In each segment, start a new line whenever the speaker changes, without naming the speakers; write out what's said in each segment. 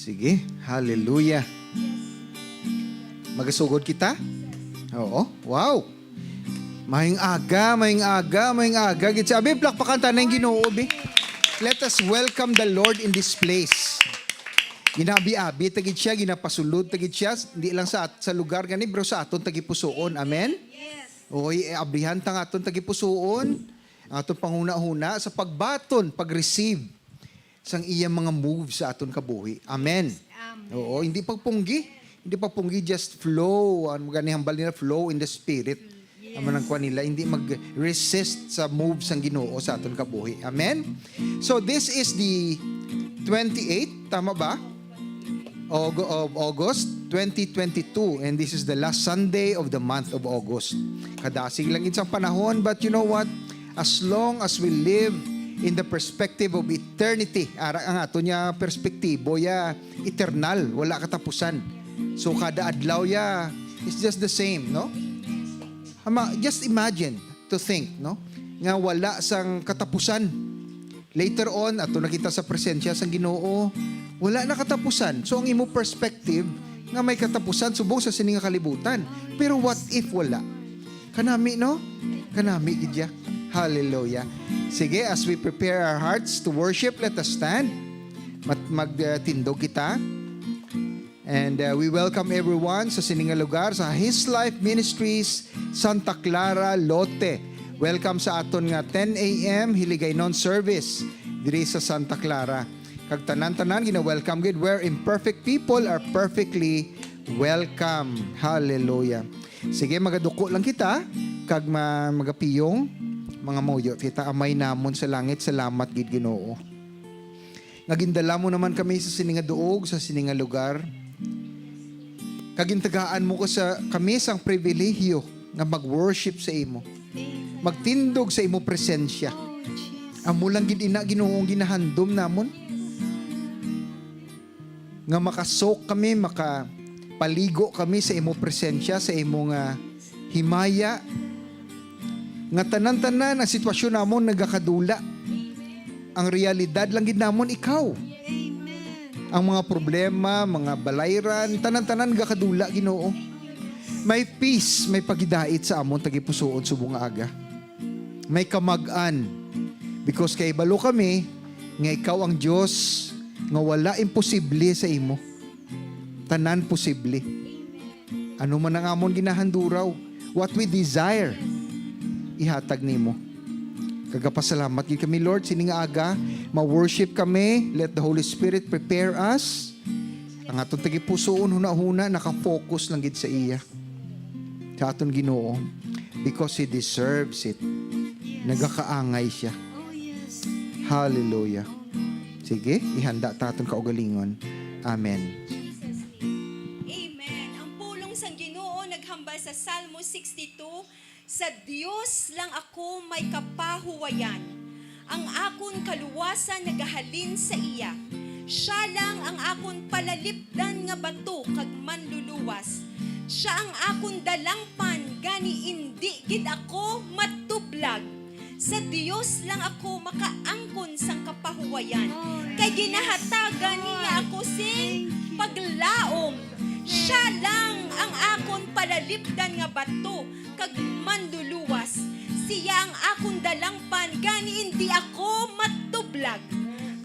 Sige, hallelujah. Magasugod kita? Oo, wow. Maying aga. Sabi, plakpakan tayo ng Ginoo, be. Let us welcome the Lord in this place. Ginabi-abi, tagid siya, ginapasulod, tagid siya. Hindi lang sa lugar gani, bro, sa aton tagipusoon. Amen? Yes. Oy, abrihan tang aton tagipusoon. Aton panghuna-huna sa pagbaton, pag-receive sang iyang mga moves sa aton kabuhi. Amen. Amen. Oo, hindi pagpunggi, just flow. Ano gani hambal nila, flow in the spirit. Yes. Aman ang kuha nila, hindi mag-resist sa moves ang Ginoo sa aton kabuhi. Amen. So this is the 28th, tama ba? Of August 2022, and this is the last Sunday of the month of August. Kadasig lang isang panahon, but you know what? As long as we live in the perspective of eternity, ang ato niya perspektibo ya eternal, wala katapusan. So kada adlaw ya it's just the same, no? Just imagine to think, no? Nga wala sang katapusan. Later on, ato nakita sa presensya sang Ginoo, wala na katapusan. So ang imo perspective nga may katapusan subong sa sining kalibutan. Pero what if wala? Kanami, no? Kanami gidya. Hallelujah. Sige, as we prepare our hearts to worship, let us stand. Magtindog kita. And we welcome everyone sa sininga lugar, sa His Life Ministries, Santa Clara, Lote. Welcome sa aton nga 10 a.m. Hiligaynon service diri sa Santa Clara. Kag tanan-tanan gina-welcome gid where imperfect people are perfectly welcome. Hallelujah. Sige, magaduko lang kita kag magapiyong mga moyo, kita amay namon sa langit, salamat gid Ginoo. Nagindala mo naman kami sa sininga duog, sa sininga lugar. Kagintagaan mo ko sa kami sang pribilehiyo nga mag-worship sa imo. Magtindog sa imo presensya. Amo lang gid ina Ginoo ginahandom namon. Nga makasok kami, makapaligo kami sa imo presensya, sa imo nga himaya. Nga tanan-tanan ang sitwasyon namon nagakadula. Ang realidad lang gid namon ikaw. Amen. Ang mga problema, mga balayran, tanan-tanan nagakadula Ginoo. May peace, may pagidait sa amon tagipusoon subong aga. May kamag-an because kay balo kami nga ikaw ang Dios nga wala imposible sa imo. Tanan posible. Ano man ang amon ginahanduraw, what we desire ihatag nimo. Kagapasalamat gid kami Lord sining aga, ma-worship kami, let the Holy Spirit prepare us. Ang aton tagipusoon huna-huna naka-focus lang gid sa iya. Sa aton Ginoo because He deserves it. Nagakaangay siya. Hallelujah. Sige, ihanda ta aton kaugalingon. Amen.
Amen. Ang pulong sang Ginoo naghambal sa Salmo 62, sa Dios lang ako may kapahuwayan. Ang akon kaluwasan nagahalin sa iya. Siya lang ang akon palalipdan nga bato kag manluluwas. Siya ang akon dalangpan gani indi gid ako matublag. Sa Dios lang ako makaangkon sang kapahuwayan. Kay ginahatagan niya ako sing paglaom. Siya lang ang akon palalipdan nga bato kag manluluwas. Siya ang akon dalangpan gani hindi ako matublag.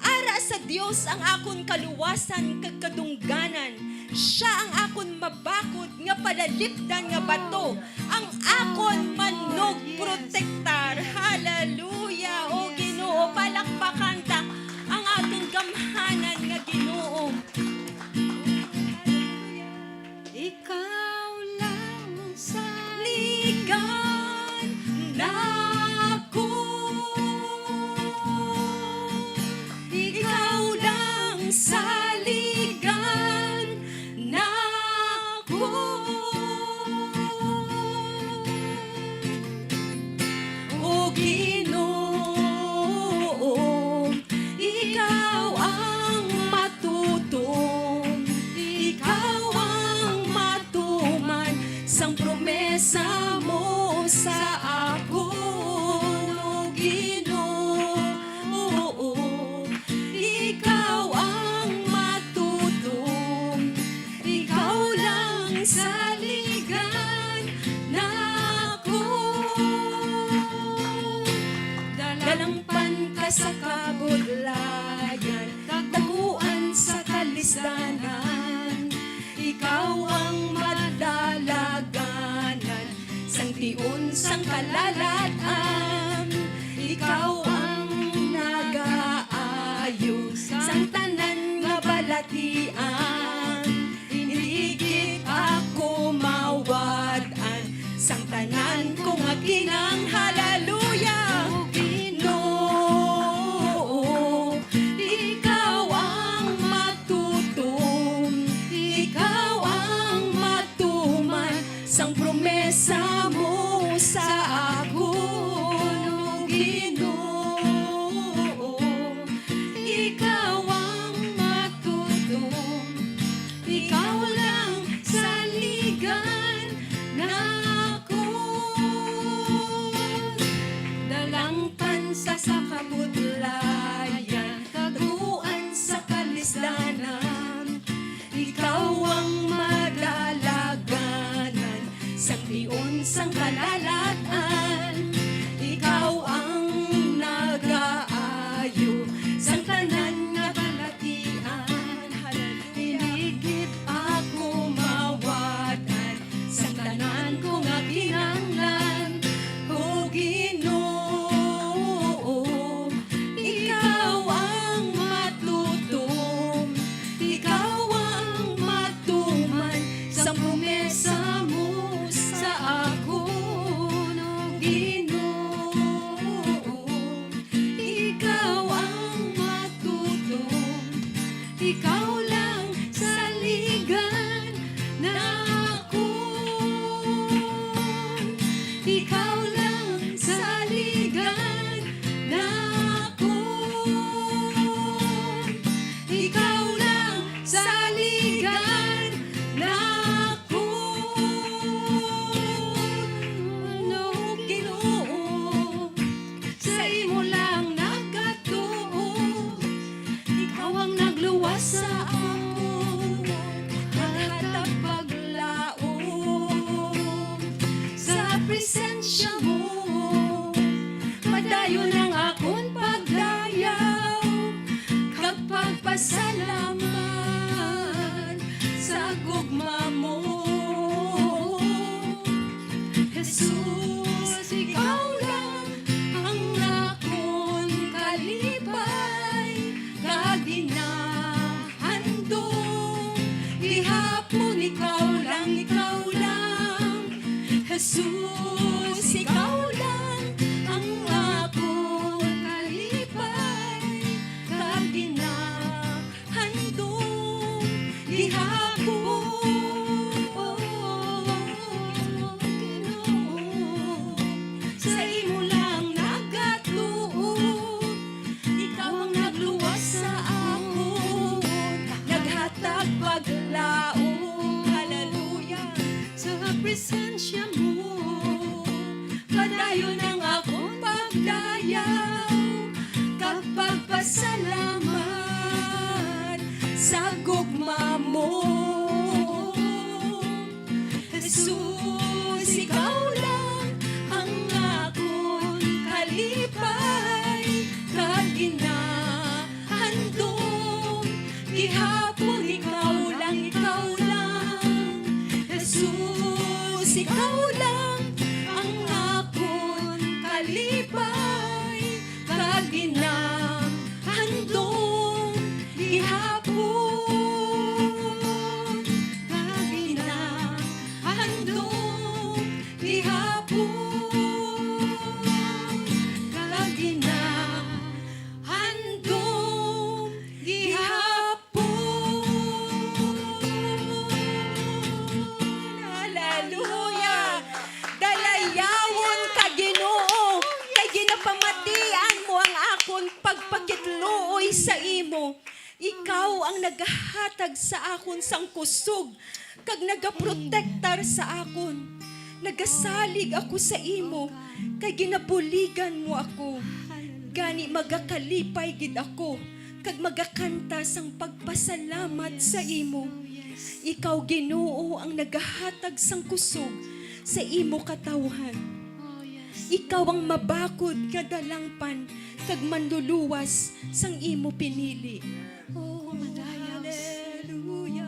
Ara sa Dios ang akon kaluwasan kag kadungganan. Siya ang akon mabakod nga palalipdan nga bato. Ang akon manog protektar. Hallelujah. O Ginoo, palakpakan ta ang atong gamhanan nga Ginoo. Ikaw lang sa ligan nako. Ikaw lang sa ligan nako. O Ginoo, ikaw ang matuto kasaysayan. Ikaw ang madalaganan, sang tiun sang kalalatan. Ikaw ang nagaayo, sang tanan nga balatian. Hinigit ako mawadan, sang tanan kong akinang haleluya. Ginoo, ikaw ang matutom, ikaw ang matuman, sang promesa mo sa akon. Ginoo, ikaw ang matutom, ikaw lang saligan na ako. Dalangtan sa kabutlayan, taguan sa kalislanan. Ikaw ang madalaganan, sang tiun sang kalalatan. Ikaw ang nagaayo, sang tanan nga balatian. Hinigit ako mawadan, sang tanan ko nga kinanglan. O Ginoo, ikaw ang matutom, ikaw ang matuman, sang promesa mo sa akon. O Ginoo, ikaw ang matutom, ikaw lang saligan na ako. Ikaw lang saligan na ako. Ikaw lang saligan na ako. No, Ginoo, sa imo lang nagatuo. Ikaw ang nagluwas sa akon, naghatag paglaom. Sa presensya mo, padayon ang akon pagdayaw, kag pagpasalamat sa gugma mo. Jesus, ikaw lang ang akon kalipay, kag ginahandong ihapon. Ikaw lang, ikaw lang. Jesus, ikaw lang ang akong kalipay, kag ginahandong ihapon. Ginoo, sa imo lang nagatuo. Ikaw ang nagluwas sa akon, naghatag paglaom. Hallelujah. Sa presensya mo, padayon ang akong pagdayaw, kag pagpasalamat sa gugma mo. Jesus, ikaw lang ang akong kalipay, kag ginahandong ihapon. Ikaw lang, ikaw lang. Jesus, ikaw lang ang akon kalipay, kag ginahandong ihapon. Kag ginahandong ihapon. Kag ginahandong ihapon. Hallelujah! Dalayawon ka, Ginoo, kay ginapamatian mo ang akon pagpakitluoy sa imo. Ikaw ang naghatag sa akon sang kusog, kag nagaprotektar sa akon. Nagasalig ako sa imo, kay ginabuligan mo ako. Gani magakalipay gid ako, kag magakanta sang pagpasalamat sa imo. Ikaw, Ginoo, ang nagahatag sang kusog sa imo katawhan. Ikaw ang mabakod kada langpan, kag manluluwas sang imo pinili. Oh, hallelujah.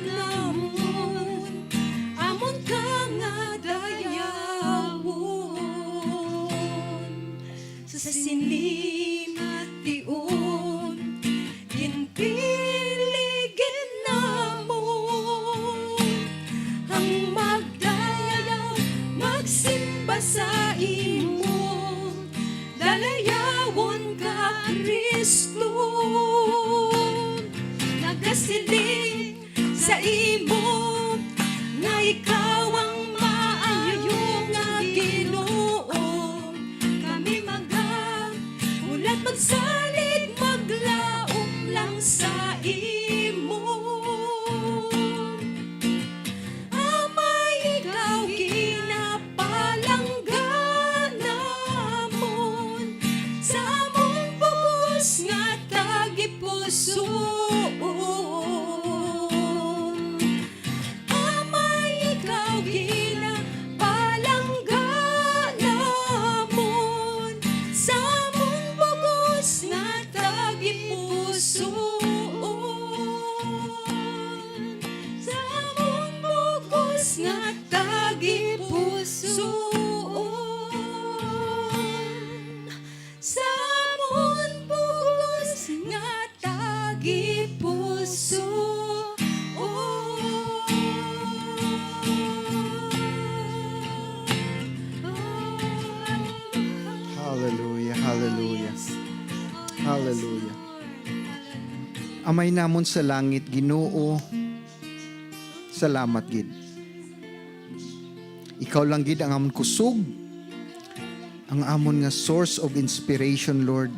namon, amon ka nga dayawon. Sa sining at tiun, ginpiligin namon, ang magdayaw, magsimba sa imo, dalayawon ka Kristo. Nagasiling sa imo, nga ikaw ang maayo nga Ginoo. Kami ulat magsalig, maglaom lang sa imo. Amay ikaw ginapalanggan namon, sa among bugos nga tagipusoon. Amay ikaw ginapalanggan namon, sa among bugos nga tagipusoon. Sa among bugos nga tagipusoon. Sa among bugos nga tagipusoon.
Hallelujah, hallelujah, hallelujah. Amay namon sa langit, Ginoo, salamat gid. Ikaw lang gid ang amon kusog, ang amon nga source of inspiration, Lord,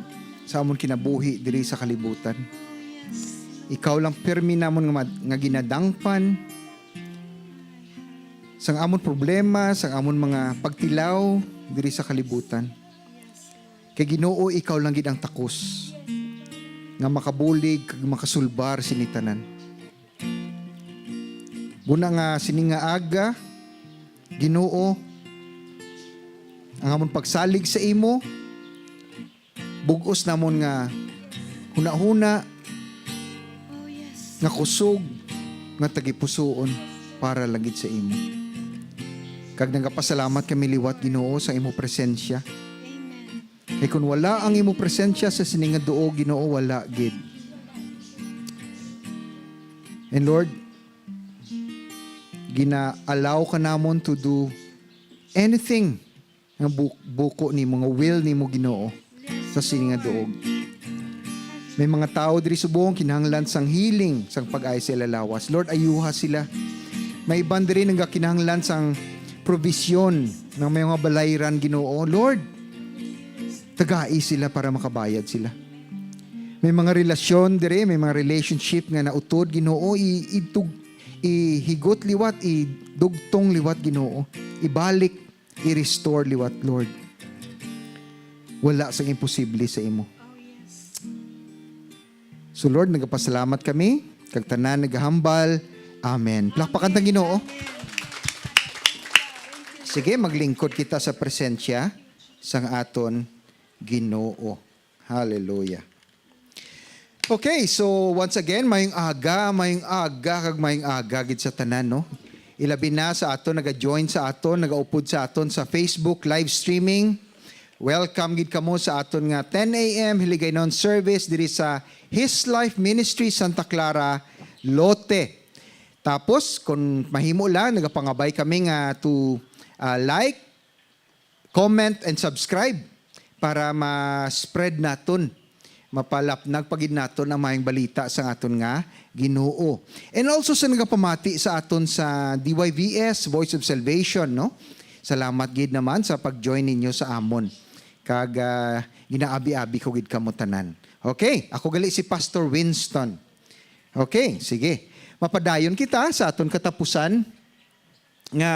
sa amon kinabuhi diri sa kalibutan. Ikaw lang pirmi namon nga ginadangpan sang amon problema, sang amon mga pagtilaw diri sa kalibutan. Kay Ginoo, ikaw lang gid ang takos nga makabulig kag makasulbar sinitanan. Buna nga sining nga aga, Ginoo, ang amon pagsalig sa imo, bugos namon nga huna-huna, nga kusog, nga tagipusoon para langit sa imo. Kag nagapasalamat kami liwat, Ginoo, sa imo presensya. Kay kung wala ang imo presensya sa sining nga duo, Ginoo, wala gid. And Lord, gina-allow ka namon to do anything nga buko ni mga will ni mo, Ginoo, sa sining nga duog. May mga tao diri subong kinahanglan sang healing, sang pag-ay sa lalawas. Lord, ayuha sila. May iban diri nga kinahanglan sang provision ng may mga balayran, Ginoo. Lord, tagai sila para makabayad sila. May mga relasyon diri, may mga relationship nga nautod, Ginoo, ihigot liwat, idugtong liwat, Ginoo. Ibalik, i-restore liwat, Lord. Wala sang imposible sa imo. So Lord, nagapasalamat kami, kag tanan nagahambal. Amen. Plakpakan tang Ginoo. Sige, maglingkod kita sa presensya sang aton Ginoo. Hallelujah. Okay, so once again, mayong aga, kag mayong aga gid sa tanan, no? Ilabi na sa aton, naga-join sa aton, nagaupod sa aton sa Facebook live streaming. Welcome gid kamo sa aton nga 10 a.m. Hiligaynon service diri sa His Life Ministry Santa Clara, Lote. Tapos, kung mahimo lang, nagapangabay kami nga to like, comment, and subscribe para ma-spread naton, mapalapnag pagid naton ang maayong balita sa aton nga Ginoo. And also sa nagapamati sa aton sa DYVS, Voice of Salvation, no? Salamat gid naman sa pag-join ninyo sa amon. Kag ginaabi-abi ko gid kamo tanan. Okay, ako gali si Pastor Winston. Okay, sige. Mapadayon kita sa aton katapusan nga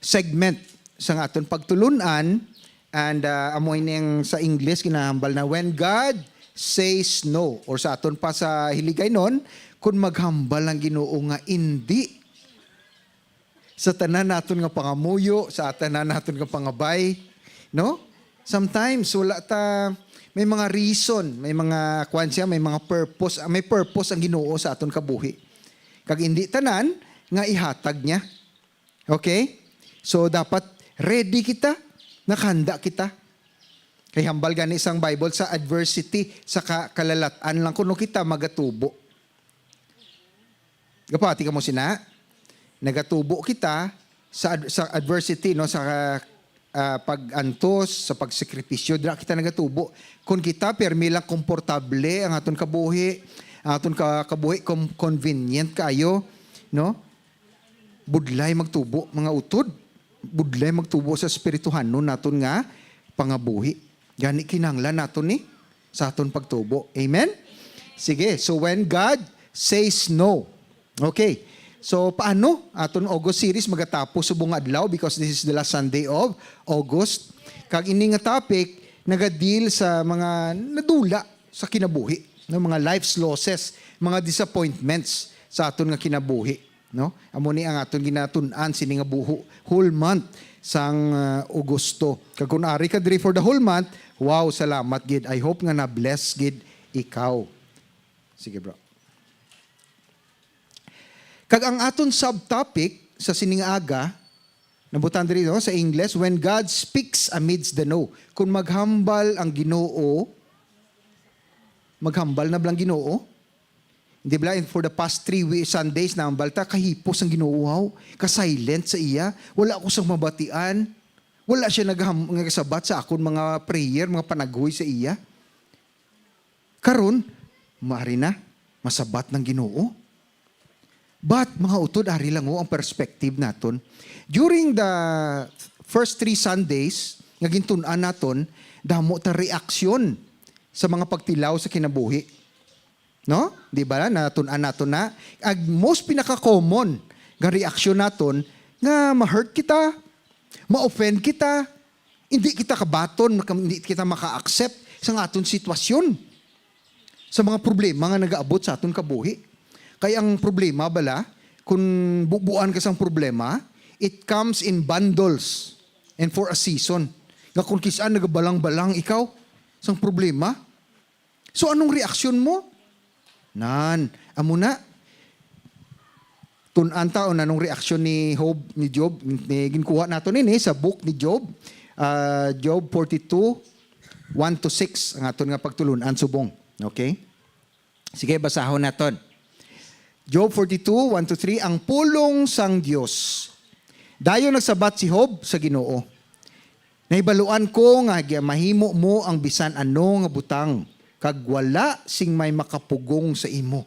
segment sa aton pagtulunan, and amoy niyang sa English kinahambal na when God says no, or sa aton pa sa Hiligaynon, kung maghambal ang Ginoo nga hindi sa tanan naton nga pangamuyo, sa tanan naton nga pangabay, no? Sometimes wala ta, may mga reason, may mga kwansya, may mga purpose, may purpose ang Ginoo sa aton kabuhi. Kag hindi tanan nga ihatag niya. Okay? So dapat ready kita, nakahanda kita. Kay hambal gani isang Bible sa adversity, sa kalalatan lang kuno kita magatubo. Gapati ka mo sina, nagatubo kita sa adversity, no, sa pag-antos, sa pagsakripisyo, dira kita nagatubo. Kung kita permi lang komportable ang aton kabuhi, ang aton kabuhi convenient kayo, no? Budlay magtubo mga utod. Budlay magtubo sa espirituhan no naton nga pangabuhi. Gani kinahanglan naton ni sa aton pagtubo. Amen? Sige, so when God says no. Okay. So paano aton August series magatapos subong adlaw because this is the last Sunday of August. Kag ini nga topic nagadeal sa mga nadula sa kinabuhi, no, mga life's losses, mga disappointments sa aton nga kinabuhi, no? Amo ni ang aton ginatun-an sini nga buho whole month sang Agosto. Kag kun ari ka diri for the whole month, wow, salamat gid. I hope nga na bless gid ikaw. Sige bro. Kag ang aton subtopic sa sining aga, nabutan diri no sa English, when God speaks amidst the no. Kung maghambal ang Ginoo, maghambal na blang Ginoo. Hindi ba for the past 3 Sundays na hambal ta kahipos ang Ginoo, wow, ka-silent sa iya, wala ako sang mabatian. Wala siya nagasabat sa akon mga prayer, mga panaghoy sa iya. Karon, maari na masabat ng Ginoo. But mga utod, ari lang ang perspective naton. During the first 3 Sundays, nga gintun-an naton, damo ta reaksyon sa mga pagtilaw sa kinabuhi. No? Di ba? Natun-an naton na. Ang most pinaka-common nga reaksyon naton, nga ma-hurt kita, ma-offend kita, hindi kita kabaton, hindi kita maka-accept sa aton sitwasyon. Sa mga problema nga nag-aabot sa aton kabuhi. Kaya ang problema bala, kung bubuan ka sang problema, it comes in bundles and for a season. Nga kung kisaan nagabalang-balang ikaw sang problema. So anong reaksyon mo? Amo na. Tun-an taon anong reaksyon ni Job, ginkuha nato nini sa book ni Job. Job 42, 1-6, ang aton nga pagtulunan subong. Okay? Sige, basahon naton. Job 42, 1-3, ang pulong sang Dios. Dayon nagsabat si Job sa Ginoo. Nahibaluan ko nga mahimo mo ang bisan ano nga butang, kag wala sing may makapugong sa imo.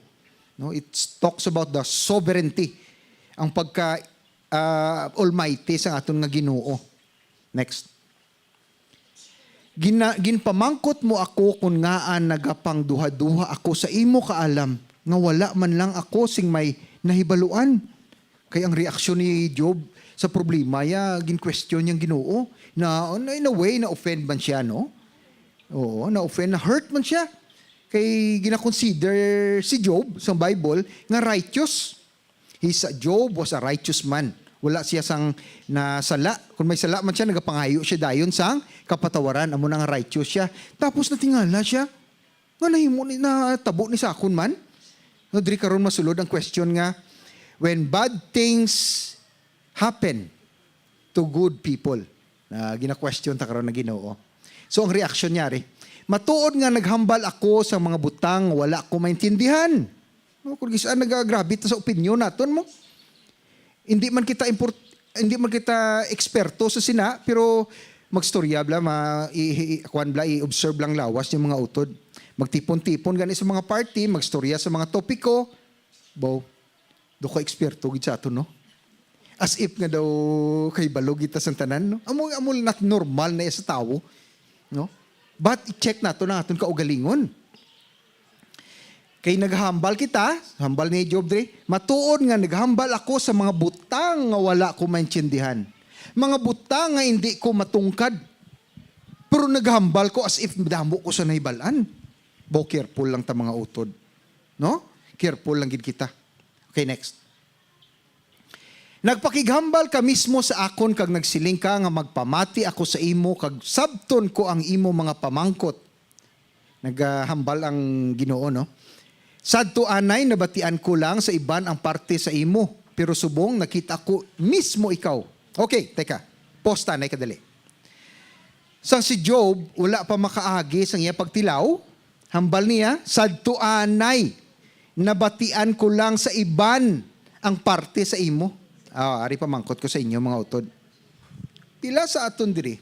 No, it talks about the sovereignty, ang pagka almighty sa aton nga Ginoo. Next. Ginpamangkot mo ako kung ngaan nagapang duha-duha ako sa imo kaalam, nga wala man lang ako sing may nahibaluan. Kaya ang reaksyon ni Job sa problema, gin-question niyang Ginoo, na in a way, na-offend man siya, no? Oo, na-offend, na-hurt man siya. Kay gina-consider si Job sa Bible nga righteous. Job was a righteous man. Wala siya sang nasala. Kung may sala man siya, nagapangayo siya dayon sang kapatawaran. Amo na nga righteous siya. Tapos natingala siya, nga nahimo ni na tabo ni sakon man. No, diri karon masulod ang question nga, when bad things happen to good people, na gina-question ta karon na Ginoo. So ang reaction niya matuod nga naghambal ako sa mga butang, wala ko maintindihan. No, kung gisaan nagagrabe ta sa opinion naton mo. Hindi man kita eksperto sa sina, pero magstorya bla, i-observe lang lawas yung mga utod. Magtipon-tipon gani sa mga party, magstorya sa mga topiko. Do ko eksperto gid sa ato, no? As if nga daw kay balog kita sa tanan, no? Amol not normal na sa tawo, no? But i-check nato na aton kaugalingon. Kay naghambal kita, hambal ni Job dre, matuod nga naghambal ako sa mga butang nga wala ko maintindihan. Mga butang nga hindi ko matungkad. Pero naghambal ko as if damo ko sa nahibalan. Careful lang ta mga utod. No? Careful lang gid kita. Okay, next. Nagpakighambal ka mismo sa akon kag nagsiling ka nga magpamati ako sa imo kag sabton ko ang imo mga pamangkot. Naghambal ang Ginoo, no? Sadto anay, nabatian ko lang sa iban ang parte sa imo. Pero subong, nakita ko mismo ikaw. Okay, teka. Posta na kadali. Sang si Job, wala pa makaagi sang iya pagtilaw. Hambal niya, sadto anay, nabatian ko lang sa iban ang parte sa imo. Ari pa mangkot ko sa inyo mga utod. Pila sa aton diri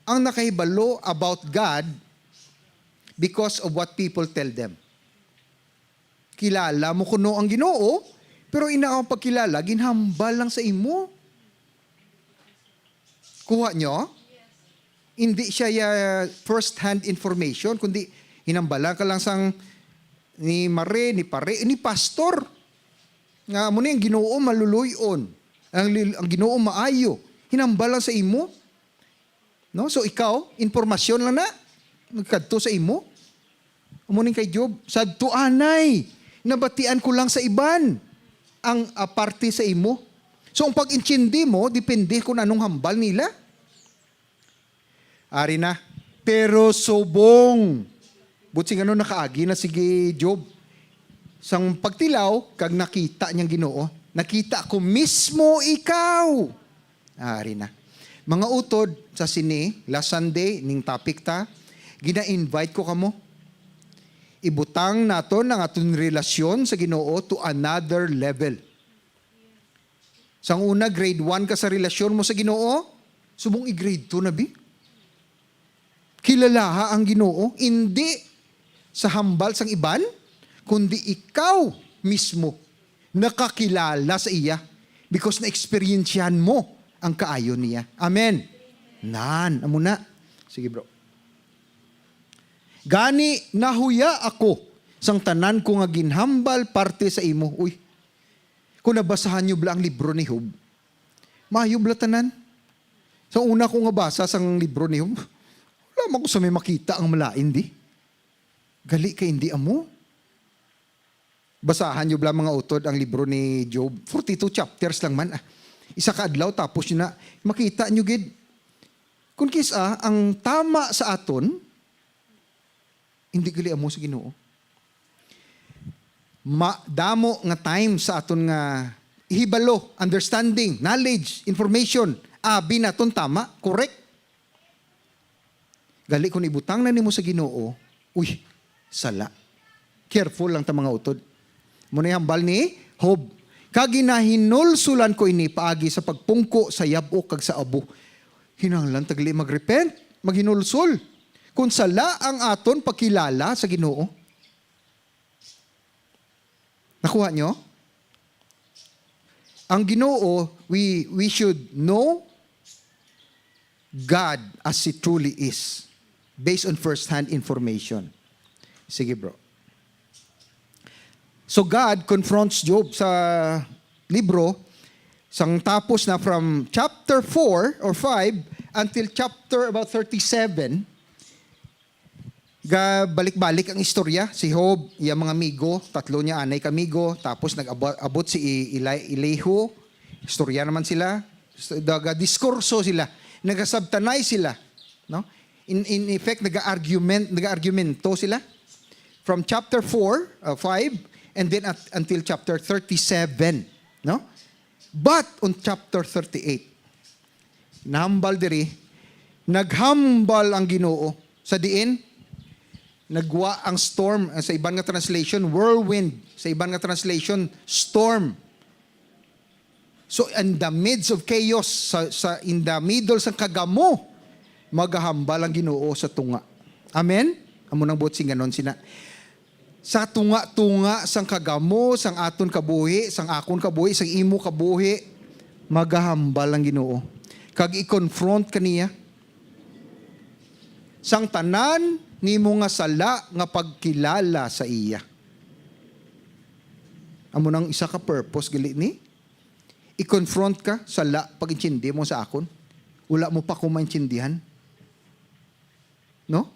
ang nakahibalo about God because of what people tell them. Kilala mo kuno ang Ginoo, pero ina ang pagkilala, ginhambal lang sa imo. Kuha nyo? Hindi siya first-hand information, kundi hinambala ka lang sang ni Mare, ni Pare, ni Pastor. Nga mo na yung Ginoo maluluyon. Ang Ginoo maayo. Hinambal lang sa imo. No? So ikaw, informasyon lang na. Nagkadto sa imo. Umunin kay Job, sadto anay, nabatian ko lang sa iban ang parte sa imo. So ang pag-intindi mo, depende kung anong hambal nila. Ari na. Pero subong. Buti nga nakaagi na sige Job. Sang pagtilaw, kag nakita niyang Ginoo, nakita ko mismo ikaw. Ari na. Mga utod sa sini, last Sunday, ning topic ta, gina-invite ko kamo. Ibutang naton ang aton relasyon sa Ginoo to another level. Sang una, grade 1 ka sa relasyon mo sa Ginoo, subong i-grade 2 na bi. Kilalaha ang Ginoo, hindi sa hambal sang iban, kundi ikaw mismo nakakilala sa iya because na-experiensyan mo ang kaayon niya. Amen. Amo na. Sige bro. Gani nahuya ako sang tanan ko nga ginhambal parte sa imo. Uy, kung nabasahan nyo bla ang libro ni Job, maayog bla tanan. Sa una ko nga basa sang libro ni Job, wala man ko sa may makita ang malain di. Gali ka hindi amo. Basahan nyo bla mga utod ang libro ni Job. 42 chapters lang man. Isa ka adlaw tapos yun na. Makita nyo gid. Kung kisa, ang tama sa aton, hindi gali amo sa Ginoo. Damo nga time sa aton nga ihibalo, understanding, knowledge, information. Abi naton tama, correct. Gali kung ibutang na nimo sa Ginoo, uy, sala. Careful lang ta mga utod. Muna hambal ni Job. Kaginahinulsulan ko ini paagi sa pagpungko sa yabo kag sa abo. Hinanglan tagli magrepent, maghinulsul. Kung sala ang aton pagkilala sa Ginoo. Nakuha nyo? Ang Ginoo, we should know God as He truly is based on first-hand information. Sige bro. So God confronts Job sa libro, sang tapos na from chapter 4 or 5 until chapter about 37, balik-balik ang istorya. Si Job, yung mga amigo, tatlo niya anay kamigo, tapos nag-abot si Elihu, istorya naman sila, diskurso sila, nagasabtanay sila. No? In effect, nag-argumento sila. From chapter 4, 5, and then until chapter 37. No? But on chapter 38, nahambal diri, naghambal ang Ginoo sa diin, nagwa ang storm, sa iban nga translation, whirlwind. Sa iban nga translation, storm. So, in the midst of chaos, in the middle sa kagamo, maghahambal ang Ginoo sa tunga. Amen? Amo nang botsing ganon sina. Sa tunga-tunga, sang kagamo, sang aton kabuhi, sang akon kabuhi, sang imo kabuhi, maghahambal ang Ginoo. Kag i-confront kaniya. Sang tanan, nimo nga sala nga pagkilala sa iya. Amo nang isa ka purpose gali ni i-confront ka sala pag-intindi mo sa akon. Wala mo pa ko maintindihan. No?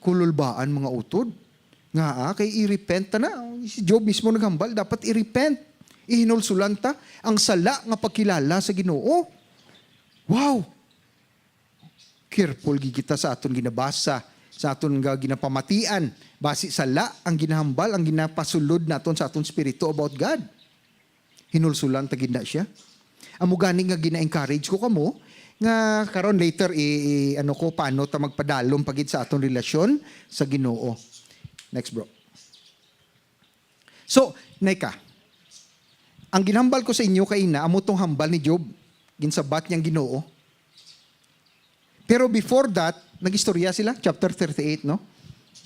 Kululbaan mga utod. Nga kay i-repent ta na. Si Job mismo naghambal, dapat i-repent. Ihinulsulan ta ang sala nga pagkilala sa Ginoo. Wow! Careful kita sa aton ginabasa sa aton nga ginapamatian base sa ang ginahambal, ang ginapasulod naton sa aton spirito about God. Hinulsulan tagid na siya. Amo gani nga gina-encourage ko kamo nga karon later ano ko paano ta magpadalom pagid sa aton relasyon sa Ginoo. Next bro. So, Neka, ang ginhambal ko sa inyo kay ina, amo tong hambal ni Job, ginsabat niyang Ginoo. Pero before that, nagistorya sila, chapter 38, no?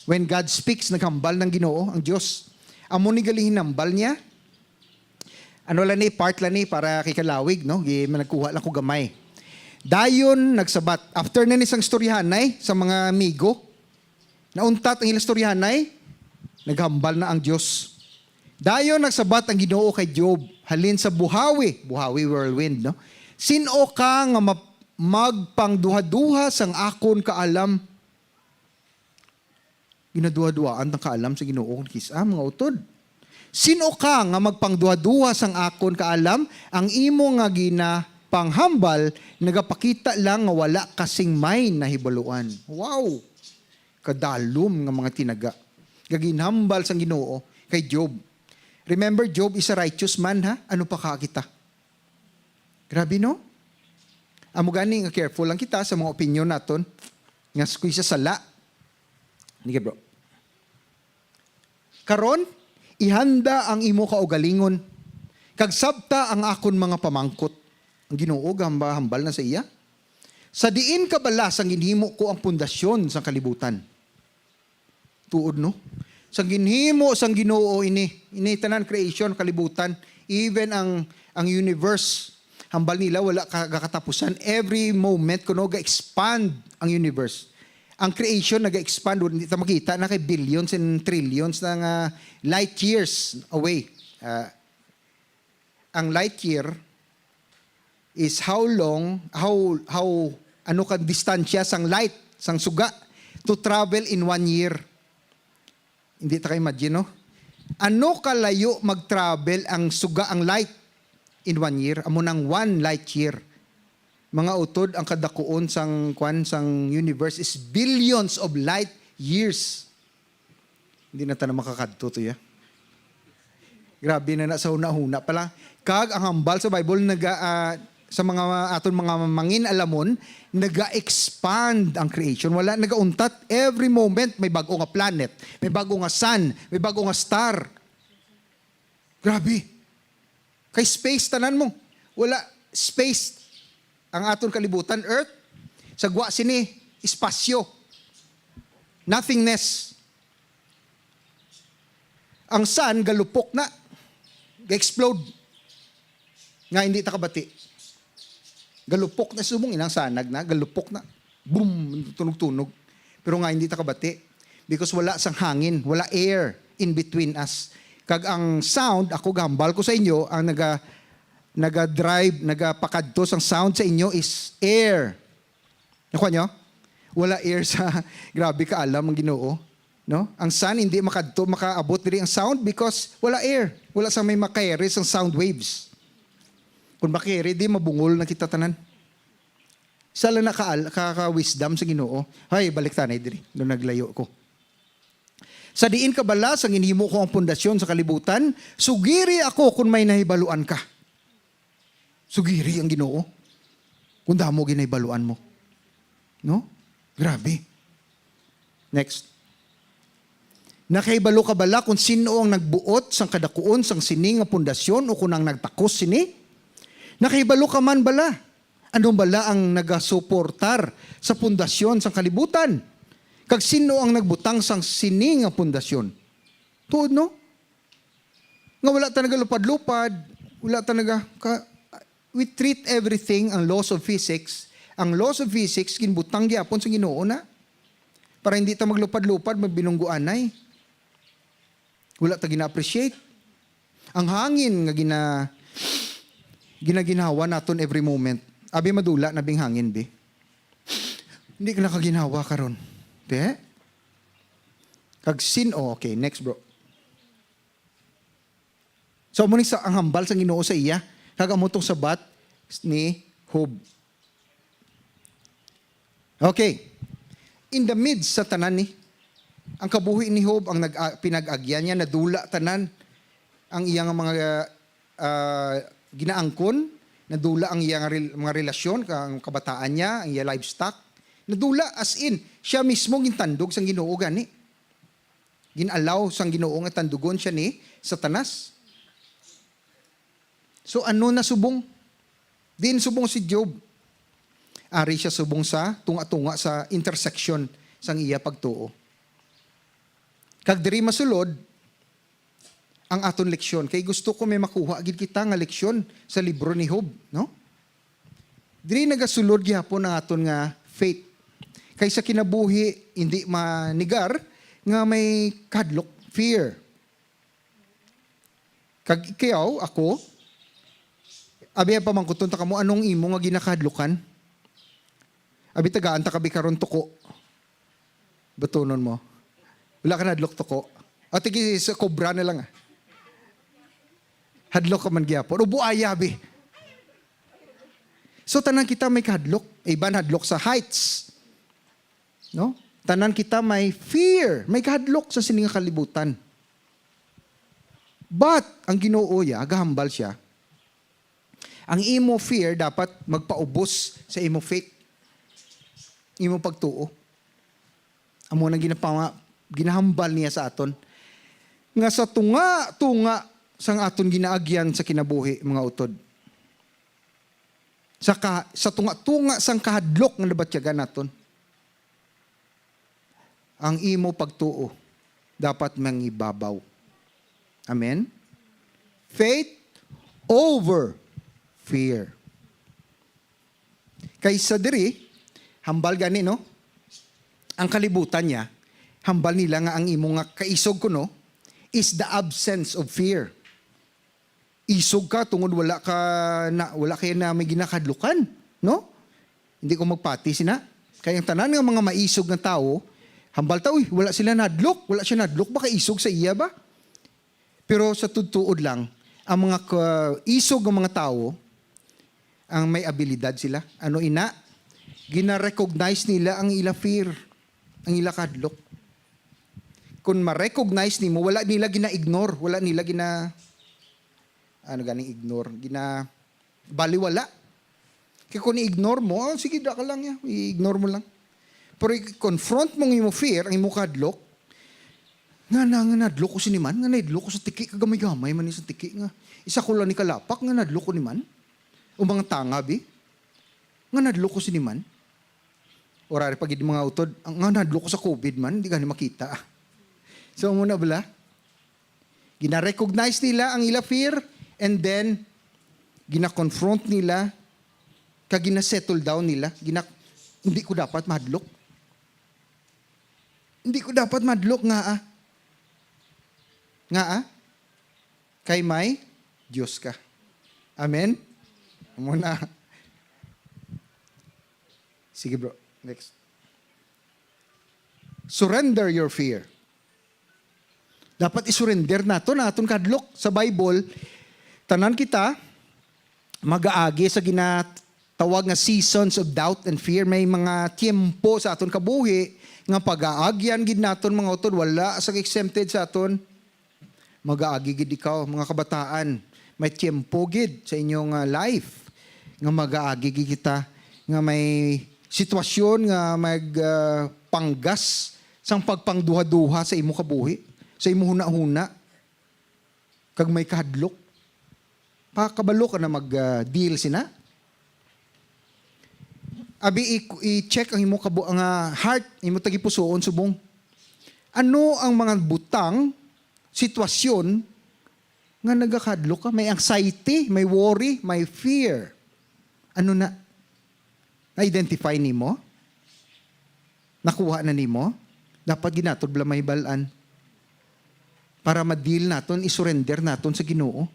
When God speaks, naghambal ng Ginoo, ang Diyos. Amo ni galing hinambal niya. Ano lang ni, part lang ni, para kay kalawig, no? Nagkuha lang ko gamay. Dayon, nagsabat. After na nisang storyahanay sa mga amigo, nauntat ang ilang storyahanay, naghambal na ang Diyos. Dayon, nagsabat ang Ginoo kay Job, halin sa buhawi whirlwind, no? Sino ka nga magpangduha-duha sang akon kaalam? Ginaduha-duhaan ng kaalam sa Ginoo kisa mga utod. Sino ka nga magpangduha-duha sang akon kaalam? Ang imo nga ginapanghambal, nagapakita lang nga wala kasing may nahibaluan. Wow! Kadalom nga mga tinaga. Gaginhambal sang Ginoo kay Job. Remember, Job is a righteous man, ha? Ano pa kakita? Grabe, no? Amo gani nga careful lang kita sa mga opinion naton. Nga squeeze sala. Hindi bro. Karon, ihanda ang imo kaugalingon. Kag sabta ang akon mga pamangkot. Ang Ginoo hambal na sa iya. Sa diin kabalas ang ginhimo ko ang pundasyon sa kalibutan. Tuod, no? Sang ginhimo sang Ginoo ini tanan creation kalibutan, even ang universe hambal nila wala katapusan. Every moment kuno ga-expand ang universe. Ang creation naga-expand, hindi ta makita na kay billions and trillions ng light years away. Ang light year is how ano ka distansya sang light, sang suga to travel in 1 year. Hindi ta ka-imagine, no? Ano kalayo mag-travel ang suga, ang light in 1 year? Amo nang 1 light year. Mga utod, ang kadakuon sang universe is billions of light years. Hindi na tayo makakadto to ya. Grabe na sa huna-huna pala. Kag ang hambal sa Bible sa mga aton mga mangin alamon, naga-expand ang creation. Wala nagauntat. Every moment may bago nga planet, may bago nga sun, may bago nga star. Grabe. Kay space tanan mo. Wala space ang aton kalibutan, earth. Sagwa sini espasyo. Nothingness. Ang sun galupok na. Ga-explode. Nga hindi ta kabati. Galupok na sumong inang sanag na, galupok na. Boom, tunog-tunog. Pero nga hindi ta kabati because wala sang hangin, wala air in between us. Kag ang sound, ako gambal ko sa inyo, ang naga-drive, nagapakadto sang sound sa inyo is air. Nakuha nyo? Wala air sa, grabe ka alam ang Ginoo. No? Ang sun hindi makaabot diri ang sound because wala air. Wala sang may makairi sang sound waves. Kung makiri, di mabungol na kita tanan. Isa lang nakaka-wisdom sa Ginoo. Hay, balik tanay diri. Doon naglayo ko. Sa diin kabalas, ang inhimo ko ang pundasyon sa kalibutan, sugiri ako kung may nahibaluan ka. Sugiri ang Ginoo. Kung damo ginahibaluan mo. No? Grabe. Next. Nakahibalo ka bala kung sino ang nagbuot sang kadakuon sang sining nga pundasyon o kung ang nagtakos sini? Nakahibalo ka man bala? Anong bala ang nagasuportar sa pundasyon sang kalibutan? Kag sino ang nagbutang sang sining nga pundasyon? Tuod, no? Nga wala talaga lupad-lupad, wala talaga we treat everything ang laws of physics. Ang laws of physics ginbutang gyapon sa Ginoo na para hindi ta maglupad-lupad, magbinungguanay. Wala ta gina-appreciate. Ang hangin nga ginaginawa naton every moment. Abi madula na bing hangin, be. Hindi ka nakaginawa karon. Be? Kag okay, next bro. So mo sa ang hambal sa Ginoo sa iya, kag amo tong sabat ni Job. Okay. in the midst sa tanan ni. Ang kabuhi ni Job, ang pinag-agyan niya, nadula tanan ang iyang mga ginaangkon, nadula ang iyang mga relasyon, ang kabataan niya, ang iyang livestock. Nadula as in, siya mismo gintandog sang Ginoo gani. Ginalaw sang Ginoo nga tandugon siya ni Satanas. So ano na subong? Din subong si Job. Ari siya subong sa tunga-tunga sa intersection sang iya pagtuo. Kag diri masulod ang aton leksyon. Kay gusto ko may makuha gid kita nga leksyon sa libro ni Job, no? Diri nagasulod gyapon ang aton nga faith. Kay sa kinabuhi hindi manigar nga may kadlok, fear. Kag ikaw, ako, abi pa man kuton ta kamo anong imo nga ginakadlukan? Abi tagaan ta kabi karon tuko. Batunon mo. Wala ka nadlok tuko. O tigi sa kobra na lang. Hadlok ka man gyapon. O buaya bi. So tanan kita may kadlok. Iban hadlok sa heights. No? Tanan kita may fear. May kadlok sa sininga kalibutan. But ang Ginoo ya, agahambal siya. Ang imo fear dapat magpaubos sa imo faith. Imo pagtuo. Amo nang ginahambal niya sa aton. Nga sa tunga sang aton ginaagyan sa kinabuhi, mga utod. Sa tunga sang kahadlok nga nabatyagan naton. Ang imo pagtuo dapat mangibabaw. Amen? Faith over fear. Kaysa diri, hambal gani, no? Ang kalibutan niya, hambal nila nga ang imo nga kaisog ko, no, is the absence of fear. Isog ka tungod wala kayo na may ginakadlukan, no? Hindi ko magpati sina. Kaya ang tanan nga mga maisog nga tao, hambal ta, wala sila nadlok, wala siya nadlok, baka isog sa iya ba? Pero sa tutuod lang, ang mga isog ng mga tao, ang may abilidad sila. Ano ina? Gina-recognize nila ang ila fear, ang ila kadlok. Kung ma-recognize nimo, wala nila gina-ignore, wala nila ignore, baliwala. Kaya kung i-ignore mo, sige, da ka lang ya, i-ignore mo lang. Pero i-confront mo ng imo fear, ang imo kadlok, nga nadlok ko siniman, nga nadlok ko sa tiki, kagamay-gamay man sa tiki nga. Isa ko lang ni kalapak, nga nadlok ko ni man. O mga tangabi, nga nadlok ko siniman. Orari pag mga utod, nga nadlok ko sa COVID man, hindi ka ni makita. So muna bala, gina-recognize nila ang ila fear, and then, gina-confront nila, kag gina-settle down nila, hindi ko dapat madlok. Hindi ko dapat madlok nga kay may Diyos ka. Amen? Muna. Sige bro, next. Surrender your fear. Dapat isurrender naton kadlok sa Bible. Tanan kita, mag-aagi sa ginatawag nga seasons of doubt and fear. May mga tiempo sa aton kabuhi, nga pag-aagyan gid naton mga utod, wala sa exempted sa aton. Mag-aagi gid ikaw, mga kabataan. May tiempo gid sa inyong life. Nga mag-aagi gid kita, nga may sitwasyon nga magpanggas sang pagpangduha-duha sa imo kabuhi, sa imo huna-huna. Kag may kahadlok. Pakabalo ka na mag-deal sina. Abi i-check ang imo ang heart, imo tagipusoon subong. Ano ang mga butang, sitwasyon nga nagakadlok ka? May anxiety, may worry, may fear. Ano na? Na-identify nimo? Nakuha na nimo? Dapat ginatod bala may balaan. Para ma-deal naton, isurrender naton sa Ginoo.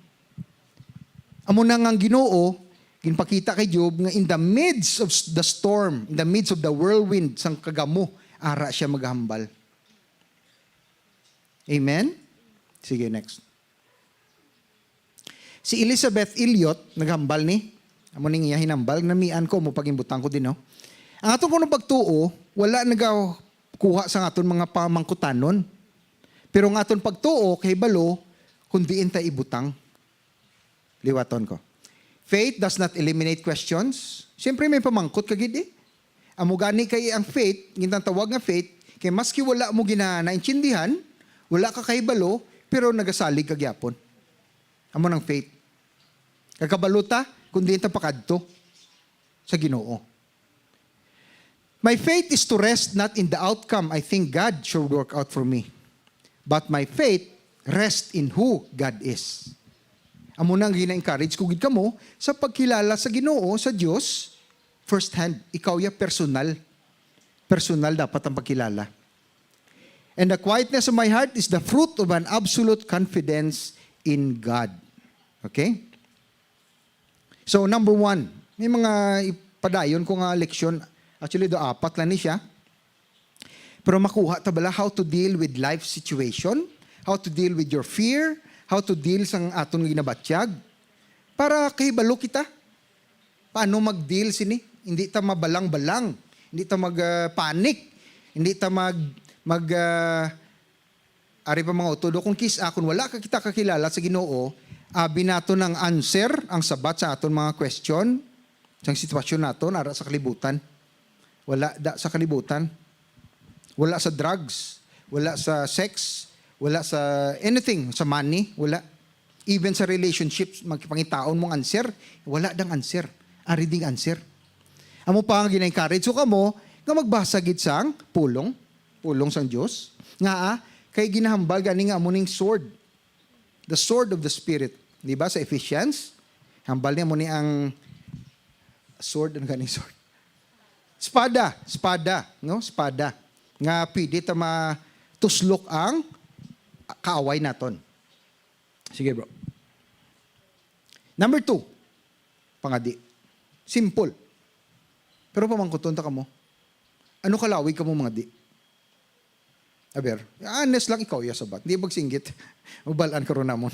Amo na nga ang Ginoo, ginpakita kay Job nga in the midst of the storm, in the midst of the whirlwind, sang kagamo, ara siya maghambal. Amen? Sige, next. Si Elizabeth Elliot, naghambal ni. Amo ning iya hinambal, namian ko mo pagimbutang ko din, no? Ang atong punong pagtuo, wala nagakuha sa aton mga pamangkutanon. Pero ang aton pagtuo kay balo, kundi intay ibutang. Liwaton ko. Faith does not eliminate questions. Siyempre may pamangkot kagid eh. Amo gani kay ang faith, ngintang tawag nga faith, kay maski wala mo naintindihan, wala ka kay balo, pero nagasalig kagyapon. Amo ng faith. Kakabaluta, kundi intang pakadto sa Ginoo. My faith is to rest not in the outcome I think God should work out for me. But my faith rests in who God is. Amo nang gina-encourage ko gid kamo sa pagkilala sa Ginoo, sa Dios, first hand. Ikaw ya personal. Personal dapat ang pagkilala. And the quietness of my heart is the fruit of an absolute confidence in God. Okay? So number 1, may mga ipadayon ko nga leksyon. Actually, do 4 lang ni siya. Pero makuha ta bala how to deal with life situation, how to deal with your fear, how to deal sa aton ginabatyag, para kahibalo kita. Paano mag-deal sini? Hindi ta mabalang-balang, hindi ta mag-panic, hindi ta ari pa mga utodo kung akon wala ka kita kakilala sa Ginoo, abi nato ng answer ang sabat sa aton mga question, sa sitwasyon naton ara sa kalibutan. Wala da sa kalibutan. Wala sa drugs, wala sa sex, wala sa anything, sa money, wala. Even sa relationships, magpangitaon mong answer, wala dang answer. Ari ding answer. Amo pa ang gina-encourage so kamo nga magbasa gid sang pulong sang Dios. Nga kay ginahambal gani nga amo ning sword. The sword of the Spirit. Di ba sa Ephesians? Hambal niya mo ni ang sword, ano ganing sword? Espada, no? Espada. Nga pwede ta matuslok ang kaaway naton. Sige bro. Number 2, pangadi. Simple. Pero pamangkuton ta kamo. Ano kalawig kamo mga di? Aber, honest lang ikaw ya sabat. Di bagsinggit. Ubalan karon namon.